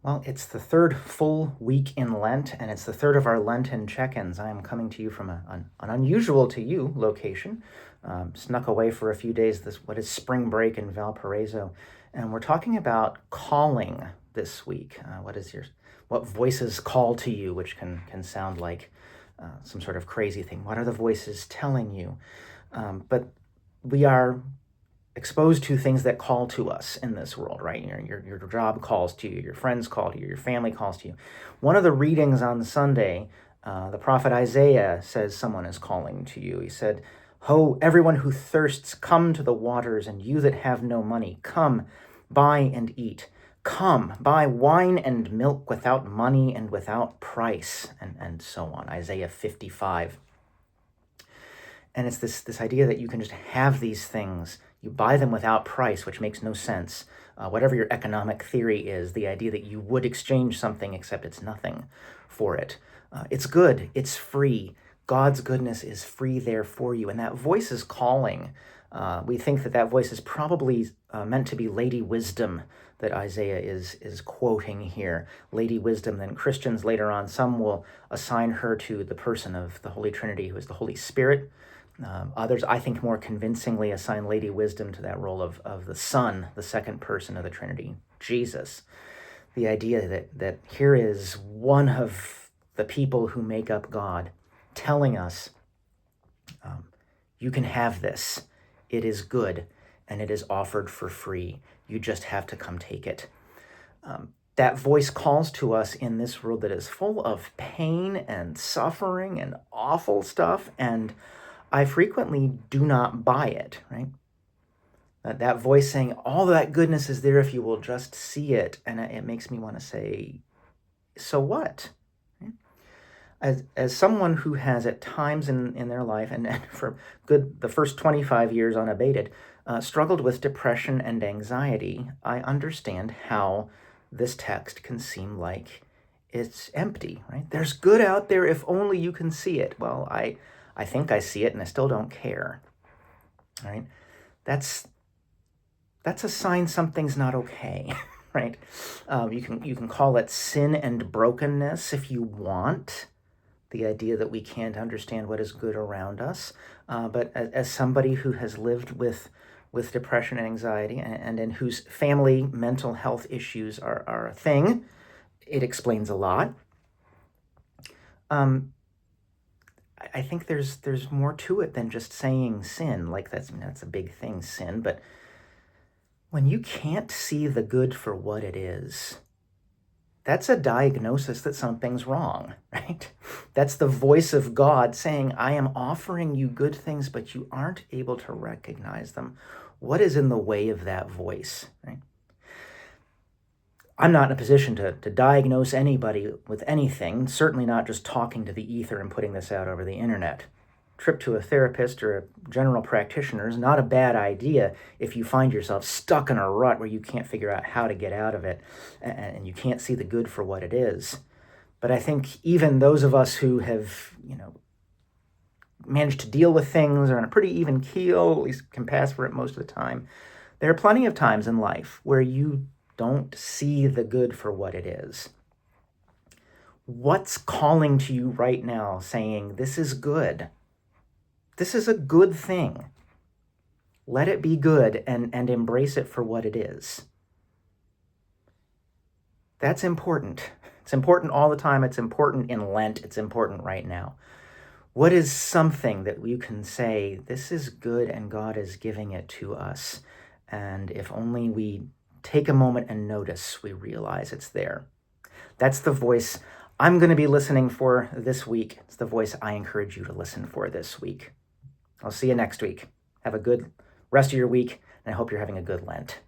Well, it's the third full week in Lent, and it's the third of our Lenten check-ins. I am coming to you from an unusual to you location. Snuck away for a few days what is spring break in Valparaiso, and we're talking about calling this week. What voices call to you, which can sound like some sort of crazy thing. What are the voices telling you? But we are exposed to things that call to us in this world, right? Your job calls to you, your friends call to you, your family calls to you. One of the readings on Sunday, the prophet Isaiah says someone is calling to you. He said, "Ho, everyone who thirsts, come to the waters, and you that have no money, come, buy and eat. Come, buy wine and milk without money and without price," and so on. Isaiah 55. And it's this idea that you can just have these things. You buy them without price, which makes no sense. Whatever your economic theory is, the idea that you would exchange something except it's nothing for it. It's good. It's free. God's goodness is free there for you. And that voice is calling. We think that voice is probably meant to be Lady Wisdom that Isaiah is quoting here. Lady Wisdom. Then Christians later on, some will assign her to the person of the Holy Trinity, who is the Holy Spirit. Others, I think, more convincingly assign Lady Wisdom to that role of the Son, the second person of the Trinity, Jesus. The idea that here is one of the people who make up God telling us, you can have this. It is good, and it is offered for free. You just have to come take it. That voice calls to us in this world that is full of pain and suffering and awful stuff, and I frequently do not buy it, right? That voice saying, all that goodness is there if you will just see it. And it makes me want to say, so what? As someone who has at times in their life, and for the first 25 years unabated, struggled with depression and anxiety, I understand how this text can seem like it's empty, right? There's good out there if only you can see it. Well, I think I see it and I still don't care, right? That's a sign something's not okay, right? You can call it sin and brokenness if you want, the idea that we can't understand what is good around us. But as somebody who has lived with depression and anxiety and in whose family mental health issues are a thing, it explains a lot. I think there's more to it than just saying sin. Like that's a big thing, sin. But when you can't see the good for what it is, that's a diagnosis that something's wrong, right? That's the voice of God saying, I am offering you good things, but you aren't able to recognize them. What is in the way of that voice, right? I'm not in a position to diagnose anybody with anything, certainly not just talking to the ether and putting this out over the internet. Trip to a therapist or a general practitioner is not a bad idea if you find yourself stuck in a rut where you can't figure out how to get out of it and you can't see the good for what it is. But I think even those of us who have, managed to deal with things are on a pretty even keel, at least can pass for it most of the time, there are plenty of times in life where you don't see the good for what it is. What's calling to you right now saying, this is good? This is a good thing. Let it be good and embrace it for what it is. That's important. It's important all the time. It's important in Lent. It's important right now. What is something that you can say, this is good and God is giving it to us? And if only we take a moment and notice, we realize it's there. That's the voice I'm going to be listening for this week. It's the voice I encourage you to listen for this week. I'll see you next week. Have a good rest of your week, and I hope you're having a good Lent.